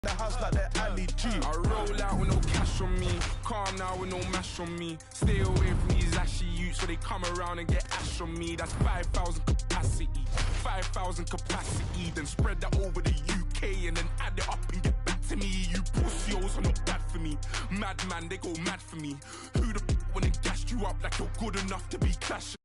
the house like the alley G. I roll out with no cash on me, calm now with no mash on me. Stay away from these ashy youths so they come around and get ash on me. That's 5,000 capacity, 5,000 capacity. Then spread that over the UK and then add it up and get back to me. You pussios are not bad for me. Madman, they go mad for me. Who the when they gassed you up like you're good enough to be clashing?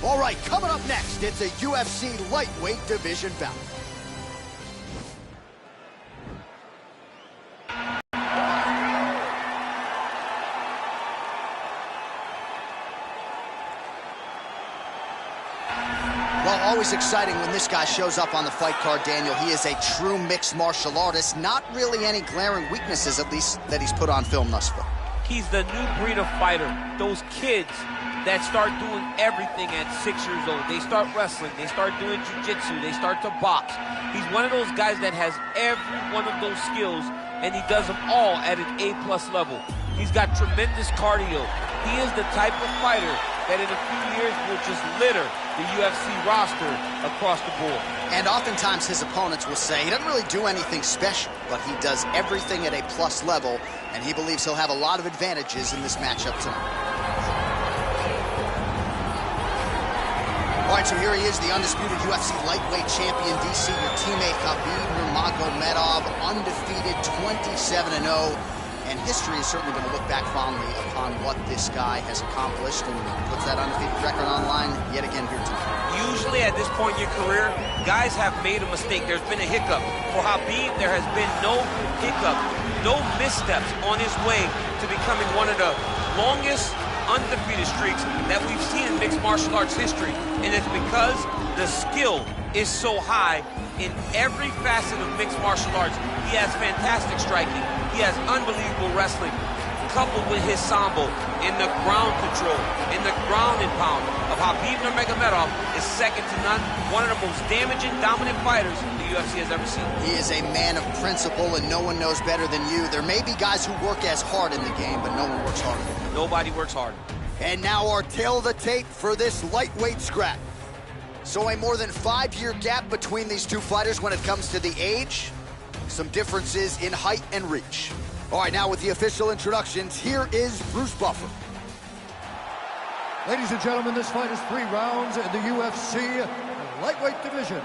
All right, coming up next, it's a UFC lightweight division bout. Well, always exciting when this guy shows up on the fight card, Daniel. He is a true mixed martial artist. Not really any glaring weaknesses, at least, that he's put on film thus far. He's the new breed of fighter. Those kids that start doing everything at 6 years old. They start wrestling, they start doing jiu-jitsu, they start to box. He's one of those guys that has every one of those skills, and he does them all at an A+ level. He's got tremendous cardio. He is the type of fighter that in a few years will just litter the UFC roster across the board. And oftentimes his opponents will say he doesn't really do anything special, but he does everything at a plus level, and he believes he'll have a lot of advantages in this matchup tonight. All right, so here he is, the undisputed UFC lightweight champion, DC, your teammate Khabib Nurmagomedov, undefeated 27-0. And history is certainly going to look back fondly upon what this guy has accomplished and puts that undefeated record on the line yet again here tonight. Usually at this point in your career, guys have made a mistake. There's been a hiccup. For Khabib, there has been no hiccup, no missteps on his way to becoming one of the longest undefeated streaks that we've seen in mixed martial arts history. And it's because the skill is so high in every facet of mixed martial arts. He has fantastic striking. He has unbelievable wrestling, coupled with his sambo in the ground control, in the ground and pound of Khabib Nurmagomedov is second to none. One of the most damaging, dominant fighters the UFC has ever seen. He is a man of principle, and no one knows better than you. There may be guys who work as hard in the game, but no one works harder than him. Nobody works harder. And now our tail of the tape for this lightweight scrap. So a more than 5-year gap between these two fighters when it comes to the age. Some differences in height and reach. All right, now with the official introductions, here is Bruce Buffer. Ladies and gentlemen, this fight is 3 rounds in the UFC lightweight division.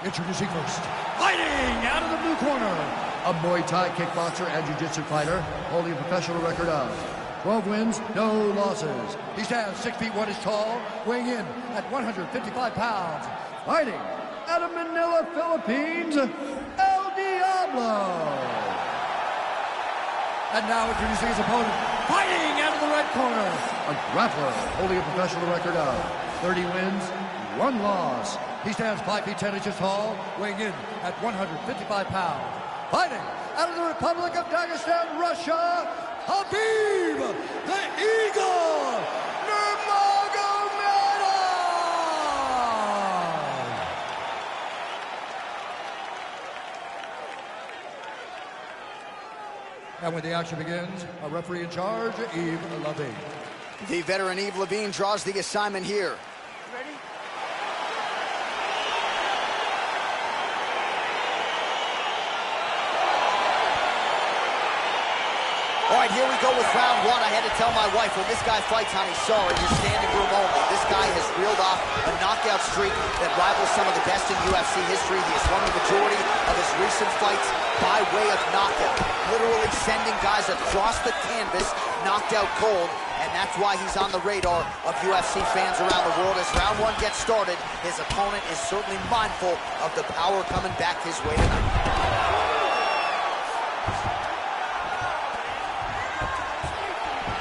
Introducing first, fighting out of the blue corner, a Muay Thai kickboxer and jiu-jitsu fighter holding a professional record of 12 wins, no losses. He stands 6 feet 1 inch tall, weighing in at 155 pounds. Fighting out of Manila, Philippines, El Diablo. And now introducing his opponent, fighting out of the red corner, a grappler holding a professional record of 30 wins, 1 loss. He stands 5 feet 10 inches tall, weighing in at 155 pounds. Fighting out of the Republic of Dagestan, Russia, Khabib, the Eagle, Nurmagomedov! And when the action begins, a referee in charge, Yves Levine. The veteran Yves Levine draws the assignment here. Ready? All right, here we go with round 1. I had to tell my wife, when this guy fights, honey, sorry, you're standing room only. This guy has reeled off a knockout streak that rivals some of the best in UFC history. He has won the majority of his recent fights by way of knockout, literally sending guys across the canvas knocked out cold, and that's why he's on the radar of UFC fans around the world. As round 1 gets started, his opponent is certainly mindful of the power coming back his way tonight.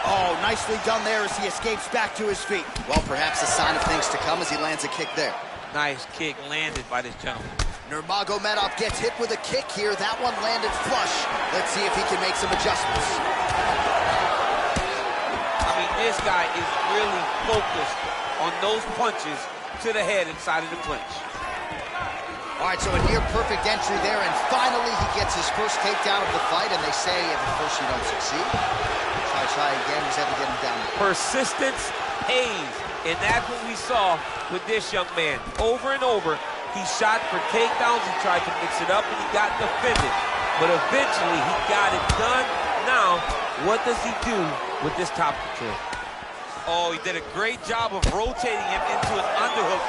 Oh, nicely done there as he escapes back to his feet. Well, perhaps a sign of things to come as he lands a kick there. Nice kick landed by this gentleman. Nurmagomedov gets hit with a kick here. That one landed flush. Let's see if he can make some adjustments. I mean, this guy is really focused on those punches to the head inside of the clinch. All right, so a near-perfect entry there, and finally he gets his first takedown of the fight, and they say if at first you don't succeed, try again. He's had to get him down. Persistence pays, and that's what we saw with this young man. Over and over, he shot for takedowns, he tried to mix it up, and he got defended. But eventually, he got it done. Now, what does he do with this top control? Oh, he did a great job of rotating him into an underhook.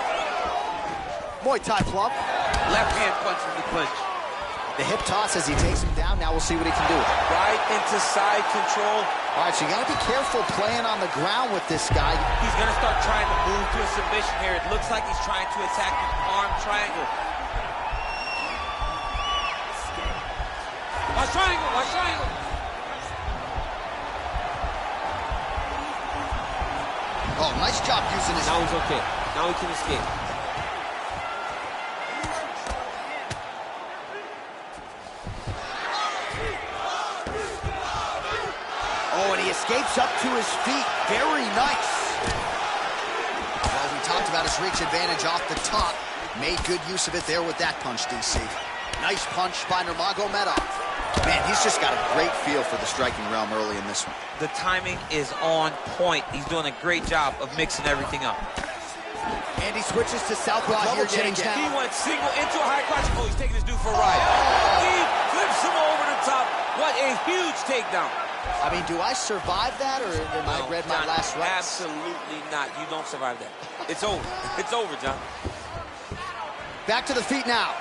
Muay Thai plump. Left hand punch from the clinch. The hip toss as he takes him down. Now we'll see what he can do. Right into side control. All right, so you got to be careful playing on the ground with this guy. He's going to start trying to move to a submission here. It looks like he's trying to attack the arm triangle. Watch triangle, watch triangle. Oh, nice job using his... Now he's okay. Now he can escape. Oh, and he escapes up to his feet. Very nice. Well, we talked about his reach advantage off the top. Made good use of it there with that punch, DC. Nice punch by Nurmagomedov. Man, he's just got a great feel for the striking realm early in this one. The timing is on point. He's doing a great job of mixing everything up. And he switches to southpaw here yet again. He went single into a high crotch. Oh, he's taking this dude for a ride. He flips him over the top. What a huge takedown. I mean, do I survive that, or am I read my last rights? Absolutely not. You don't survive that. It's over. It's over, John. Back to the feet now.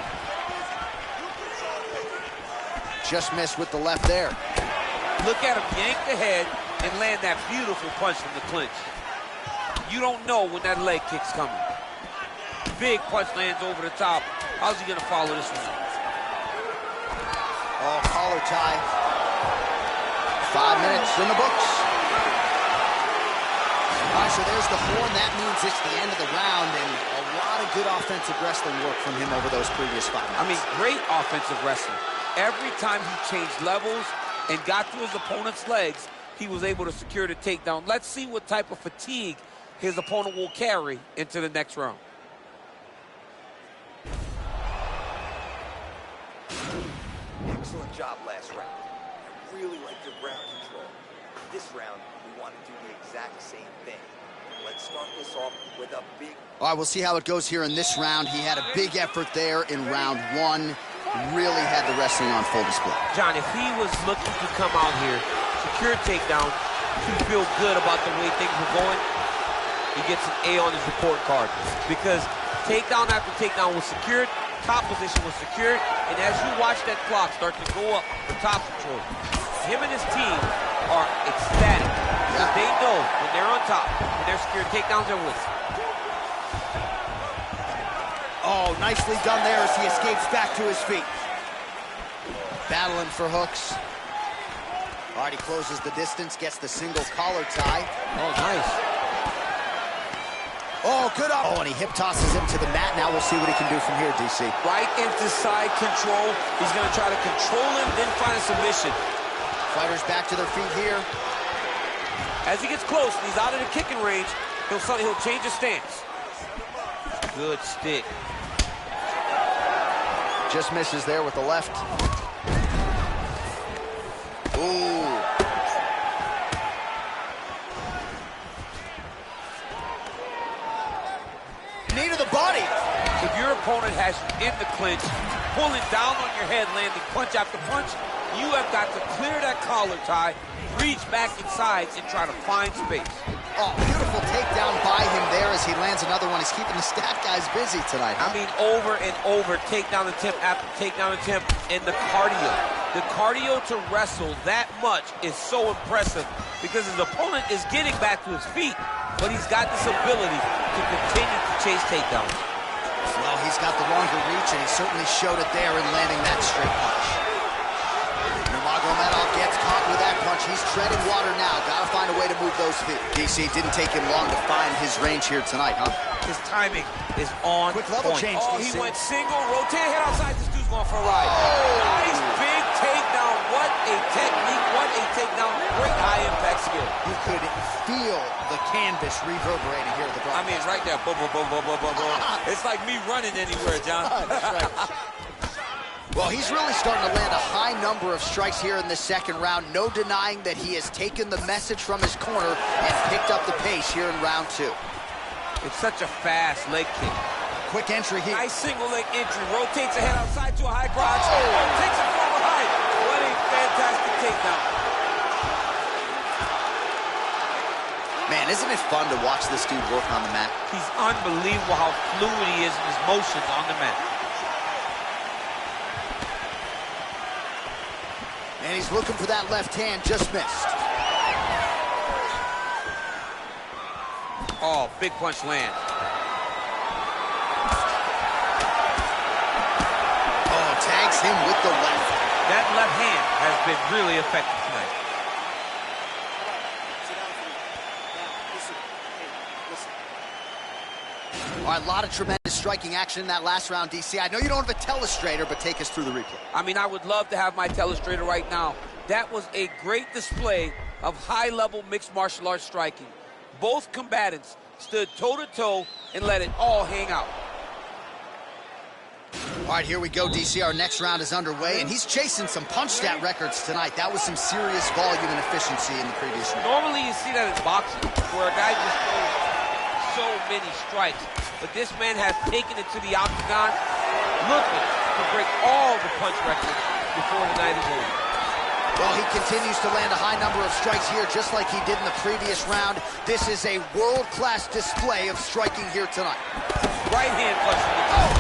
Just missed with the left there. Look at him yank the head and land that beautiful punch from the clinch. You don't know when that leg kick's coming. Big punch lands over the top. How's he gonna follow this one? Oh, collar tie. 5 minutes in the books. All right, so there's the horn. That means it's the end of the round, and a lot of good offensive wrestling work from him over those previous 5 minutes. I mean, great offensive wrestling. Every time he changed levels and got to his opponent's legs, he was able to secure the takedown. Let's see what type of fatigue his opponent will carry into the next round. Excellent job last round. I really like your ground control. This round, we want to do the exact same thing. Let's start this off with a big... All right, we'll see how it goes here in this round. He had a big effort there in round 1. Really had the wrestling on full display. John, if he was looking to come out here, secure a takedown, to feel good about the way things were going, he gets an A on his report card. Because takedown after takedown was secured, top position was secured, and as you watch that clock start to go up for top control, him and his team are ecstatic. Because they know when they're on top, when they're secured takedowns, they're winning. Oh, nicely done there as he escapes back to his feet. Battling for hooks. All right, he closes the distance, gets the single collar tie. Oh, nice. Oh, good up. Oh, and he hip tosses him to the mat. Now we'll see what he can do from here, DC. Right into side control. He's going to try to control him, then find a submission. Fighters back to their feet here. As he gets close and he's out of the kicking range, he'll change his stance. Good stick. Just misses there with the left. Ooh. Knee to the body. If your opponent has you in the clinch, pulling down on your head, landing punch after punch, you have got to clear that collar tie, reach back inside, and try to find space. Oh, beautiful takedown by him there as he lands another one. He's keeping the stat guys busy tonight, huh? I mean, over and over, takedown attempt after takedown attempt, and the cardio. The cardio to wrestle that much is so impressive because his opponent is getting back to his feet, but he's got this ability to continue to chase takedowns. Well, he's got the longer reach, and he certainly showed it there in landing that straight punch. Nurmagomedov gets caught with that punch. He's treading water now. Got to find a way to move those feet. DC, didn't take him long to find his range here tonight, huh? His timing is on Quick level point. change, Oh, DC. he went single, rotate head outside. This dude's going for a ride. Nice big takedown. What a technique. What a takedown. Great high impact skill. You could feel the canvas reverberating here at the broadcast. I mean, it's right there. Boom, boom, boom, boom, boom, boom, boom. It's like me running anywhere, John. That's right. Well, he's really starting to land a high number of strikes here in the second round. No denying that he has taken the message from his corner and picked up the pace here in round 2. It's such a fast leg kick. Quick entry here. Nice single leg entry. Rotates the head outside to a high crotch. Oh, takes it from behind. What a fantastic takedown. Man, isn't it fun to watch this dude work on the mat? He's unbelievable how fluid he is in his motions on the mat. And he's looking for that left hand, just missed. Oh, big punch land. Oh, tags him with the left. That left hand has been really effective tonight. All right, a lot of tremendous striking action in that last round, DC. I know you don't have a telestrator, but take us through the replay. I mean, I would love to have my telestrator right now. That was a great display of high-level mixed martial arts striking. Both combatants stood toe-to-toe and let it all hang out. All right, here we go, DC. Our next round is underway, and he's chasing some punch stat records tonight. That was some serious volume and efficiency in the previous round. Normally, you see that in boxing, where a guy just throws so many strikes. But this man has taken it to the octagon, looking to break all the punch records before the night is over. Well, he continues to land a high number of strikes here, just like he did in the previous round. This is a world-class display of striking here tonight. Right hand punching the top.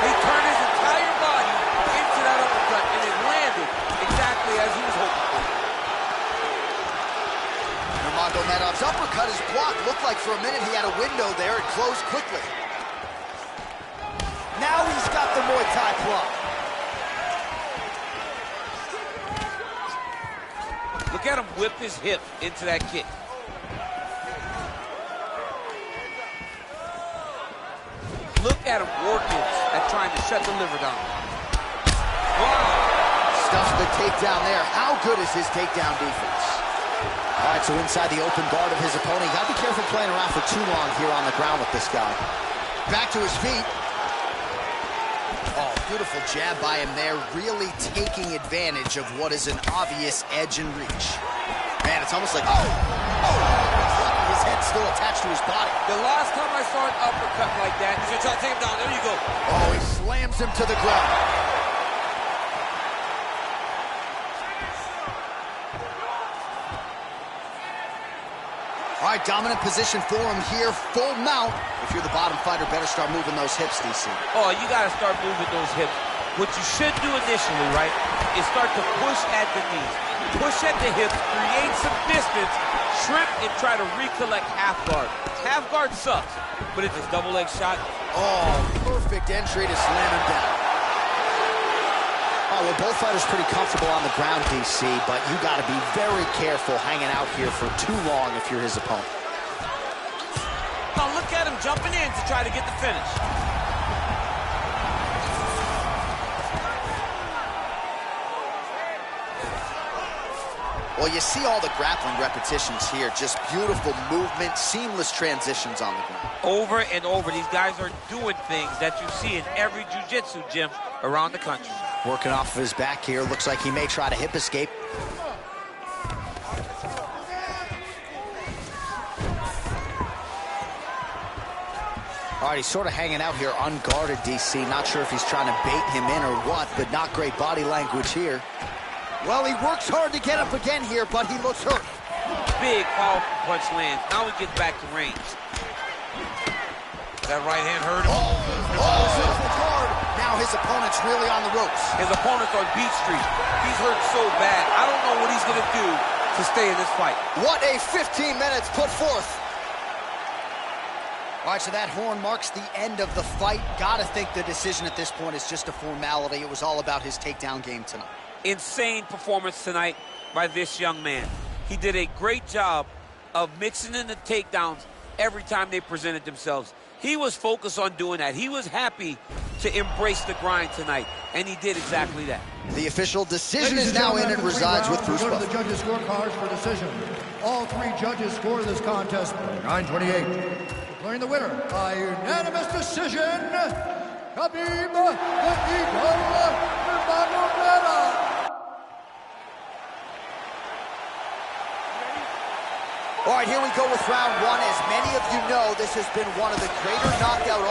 He turned his entire body into that uppercut, and it landed exactly as he was hoping for. Nurmagomedov's uppercut is blocked. Looked like for a minute he had a window there. It closed quickly. Now he's got the Muay Thai block. Look at him whip his hip into that kick. Look at him working at trying to shut the liver down. Wow. Stuffs the takedown there. How good is his takedown defense? All right, so inside the open guard of his opponent. You got to be careful playing around for too long here on the ground with this guy. Back to his feet. Oh, beautiful jab by him there, really taking advantage of what is an obvious edge and reach. Man, it's almost like, his head's still attached to his body. The last time I saw an uppercut like that, he's gonna try to take him down. There you go. Oh, he slams him to the ground. All right, dominant position for him here, full mount. If you're the bottom fighter, better start moving those hips, DC. Oh, you gotta start moving those hips. What you should do initially, right, is start to push at the knees. Push at the hips, create some distance, shrimp, and try to recollect half guard. Half guard sucks, but it's a double leg shot. Oh, perfect entry to slam him down. Oh, well, both fighters pretty comfortable on the ground, DC, but you got to be very careful hanging out here for too long if you're his opponent. Now look at him jumping in to try to get the finish. Well, you see all the grappling repetitions here. Just beautiful movement, seamless transitions on the ground. Over and over, these guys are doing things that you see in every jiu-jitsu gym around the country. Working off of his back here. Looks like he may try to hip escape. All right, he's sort of hanging out here unguarded, DC. Not sure if he's trying to bait him in or what, but not great body language here. Well, he works hard to get up again here, but he looks hurt. Big, powerful punch lands. Now he gets back to range. That right hand hurt him. Beautiful guard. Now his opponent's really on the ropes. His opponent's on Beat Street. He's hurt so bad. I don't know what he's going to do to stay in this fight. What a 15 minutes put forth. All right, so that horn marks the end of the fight. Gotta think the decision at this point is just a formality. It was all about his takedown game tonight. Insane performance tonight by this young man. He did a great job of mixing in the takedowns every time they presented themselves. He was focused on doing that. He was happy to embrace the grind tonight, and he did exactly that. The official decision is now in and resides with Bruce Go to Buffer. the judges' scorecards for decision. All three judges scored this contest 9-28. Declaring the winner by unanimous decision, Khabib the Eagle Nurmagomedov. All right, here we go with round one. As many of you know, this has been one of the greater knockout